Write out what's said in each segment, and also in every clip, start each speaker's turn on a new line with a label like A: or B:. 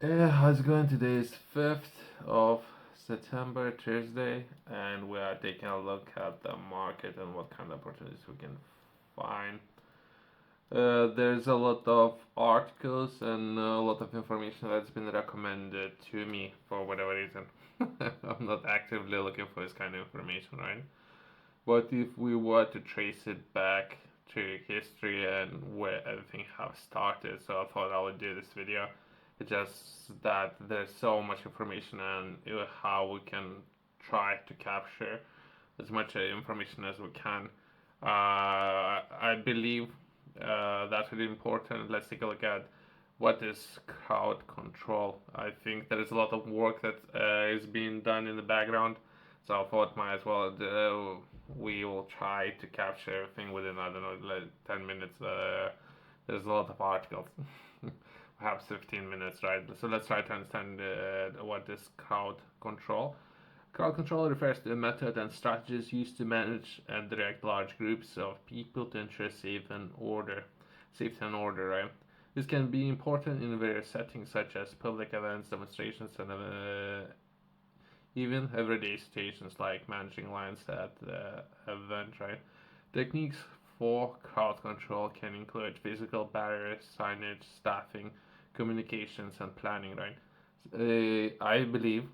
A: How's it going? Today is 5th of September, Thursday, and we are taking a look at the market and what kind of opportunities we can find. There's a lot of articles and a lot of information that's been recommended to me for whatever reason. I'm not actively looking for this kind of information, right? But if we were to trace it back to history and where everything have started, so I thought I would do this video. It's just that there's so much information and how we can try to capture as much information as we can. I believe that's really important. Let's take a look at what is crowd control. I think there is a lot of work that is being done in the background, so I thought might as well we will try to capture everything within, I don't know, like 10 minutes. There's a lot of articles. Perhaps 15 minutes, right? So let's try to understand what is crowd control. Crowd control refers to a method and strategies used to manage and direct large groups of people to ensure safety and order, right? This can be important in various settings such as public events, demonstrations, and even everyday situations like managing lines at the event, right? Techniques for crowd control can include physical barriers, signage, staffing, communications, and planning, right? I believe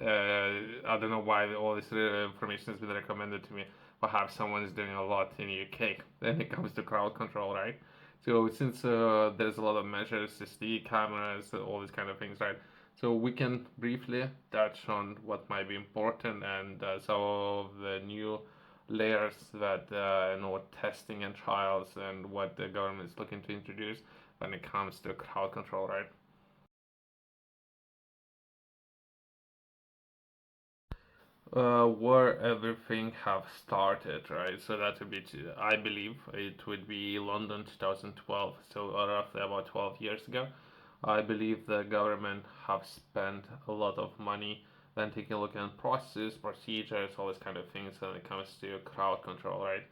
A: I don't know why all this information has been recommended to me. Perhaps someone is doing a lot in the UK when it comes to crowd control, right? So since there's a lot of measures, CCTV cameras, all these kind of things, right? So we can briefly touch on what might be important and some of the new layers that testing and trials and what the government is looking to introduce when it comes to crowd control, right? Where everything have started, right? So that would be, I believe, it would be London 2012. So roughly about 12 years ago, I believe the government have spent a lot of money then taking a look at processes, procedures, all these kind of things when it comes to crowd control, right?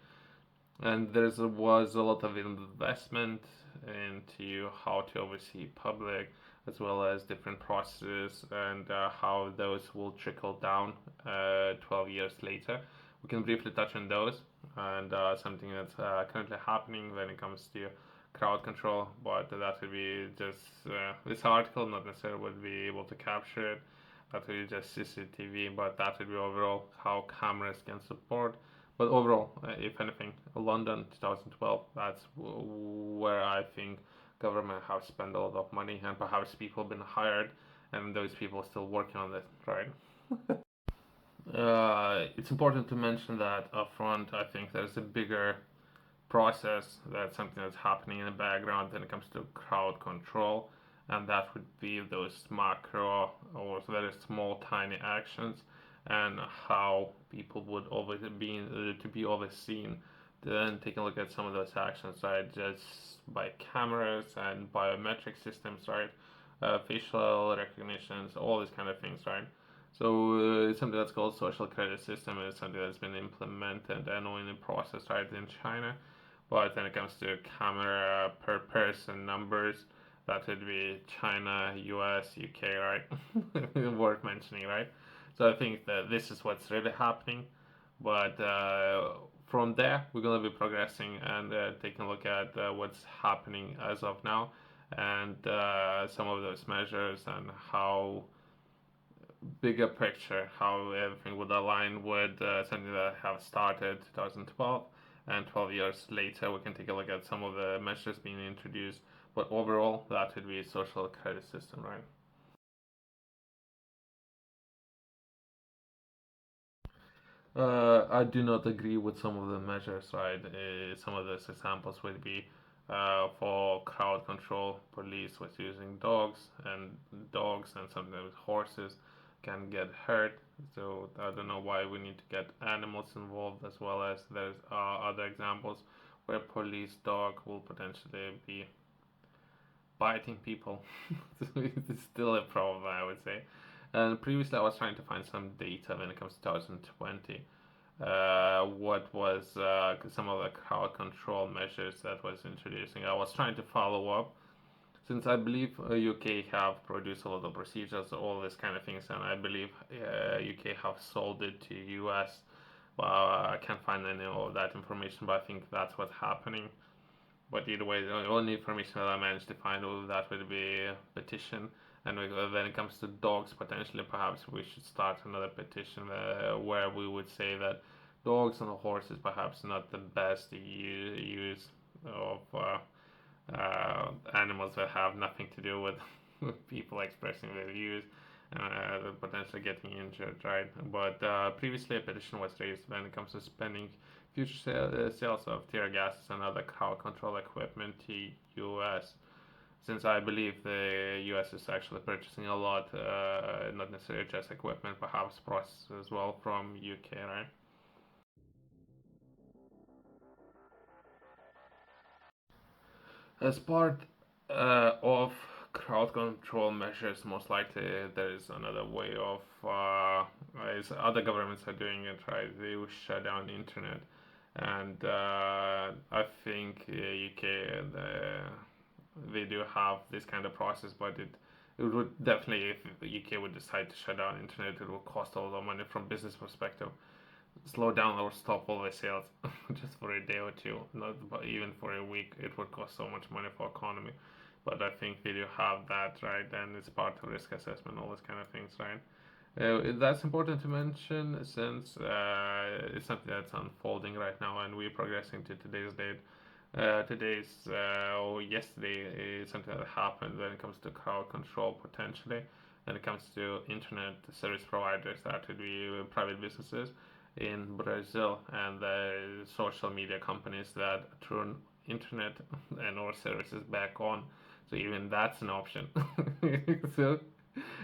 A: And there was a lot of investment into how to oversee public as well as different processes and how those will trickle down 12 years later. We can briefly touch on those and something that's currently happening when it comes to crowd control, but that would be just this article, not necessarily would be able to capture it. That would be just CCTV, but that would be overall how cameras can support. But overall, if anything, London 2012, that's where I think government have spent a lot of money and perhaps people been hired and those people still working on it, right? It's important to mention that upfront, I think there's a bigger process, that's something that's happening in the background when it comes to crowd control, and that would be those macro or very small, tiny actions, and how people would always be to be overseen. Then take a look at some of those actions, right? Just by cameras and biometric systems, right? Facial recognitions, all these kind of things, right? So it's something that's called social credit system. It's something that's been implemented and in the process, right, in China. But when it comes to camera per person numbers, that would be China, US, UK, right? Worth mentioning, right? So I think that this is what's really happening. But from there, we're going to be progressing and taking a look at what's happening as of now and some of those measures and how bigger picture, how everything would align with something that have started 2012, and 12 years later we can take a look at some of the measures being introduced. But overall, that would be a social credit system, right? I do not agree with some of the measures, right? Some of those examples would be for crowd control, police was using dogs and sometimes horses can get hurt. So I don't know why we need to get animals involved, as well as there's other examples where police dog will potentially be biting people. It's still a problem, I would say. And previously, I was trying to find some data when it comes to 2020. What was some of the crowd control measures that was introducing? I was trying to follow up. since I believe UK have produced a lot of procedures, all this kind of things, and I believe UK have sold it to US. Well, I can't find any of that information, but I think that's what's happening. But either way, the only information that I managed to find of that would be a petition. And when it comes to dogs, potentially perhaps we should start another petition where we would say that dogs and horses perhaps not the best use of animals that have nothing to do with people expressing their views and potentially getting injured, right? But previously, a petition was raised when it comes to spending future sales of tear gases and other crowd control equipment to U.S. Since I believe the U.S. is actually purchasing a lot, not necessarily just equipment, perhaps process as well from U.K., right? As part of crowd control measures, most likely there is another way of, as other governments are doing it, right? They will shut down the internet, and I think UK they do have this kind of process, but it would definitely, if the UK would decide to shut down internet, it will cost a lot of money from business perspective, slow down or stop all the sales just for a day or two, not even for a week. It would cost so much money for economy. But I think we do have that, right? And it's part of risk assessment, all these kind of things, right? That's important to mention since it's something that's unfolding right now, and we're progressing to today's date. Or yesterday is something that happened when it comes to crowd control potentially. When it comes to internet service providers, that would be private businesses in Brazil and the social media companies that turn internet and or services back on. So even that's an option. So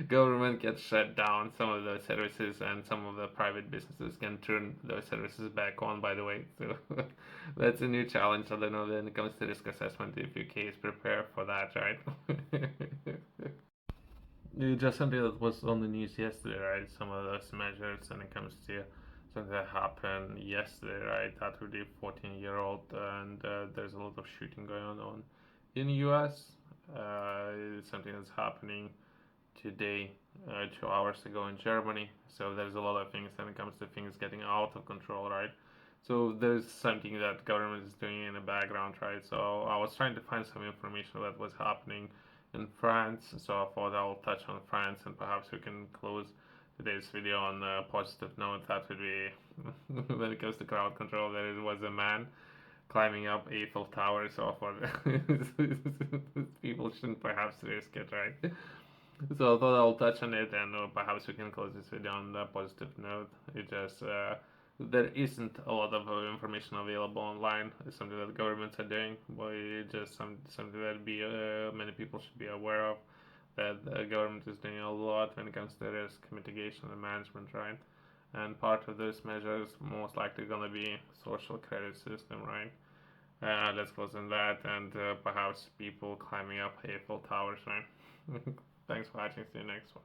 A: government gets shut down some of those services and some of the private businesses can turn those services back on, by the way. So that's a new challenge. I don't know when it comes to risk assessment if UK is prepared for that, right? Just something that was on the news yesterday, right? Some of those measures when it comes to something that happened yesterday, right? That would be 14-year-old, and there's a lot of shooting going on in the US. Something that's happening today, 2 hours ago in Germany. So there's a lot of things when it comes to things getting out of control, right? So there's something that government is doing in the background, right? So I was trying to find some information that was happening in France. So I thought I'll touch on France and perhaps we can close today's video on a positive note. That would be when it comes to crowd control, there was a man climbing up Eiffel Tower. So I thought people shouldn't perhaps risk it, right? So I thought I'll touch on it, and perhaps we can close this video on a positive note. It just there isn't a lot of information available online. It's something that governments are doing, but it's just something that many people should be aware of. That the government is doing a lot when it comes to risk mitigation and management, right? And part of those measures most likely gonna be social credit system, right? Let's close on that, and perhaps people climbing up Eiffel Towers, right? Thanks for watching. See you next one.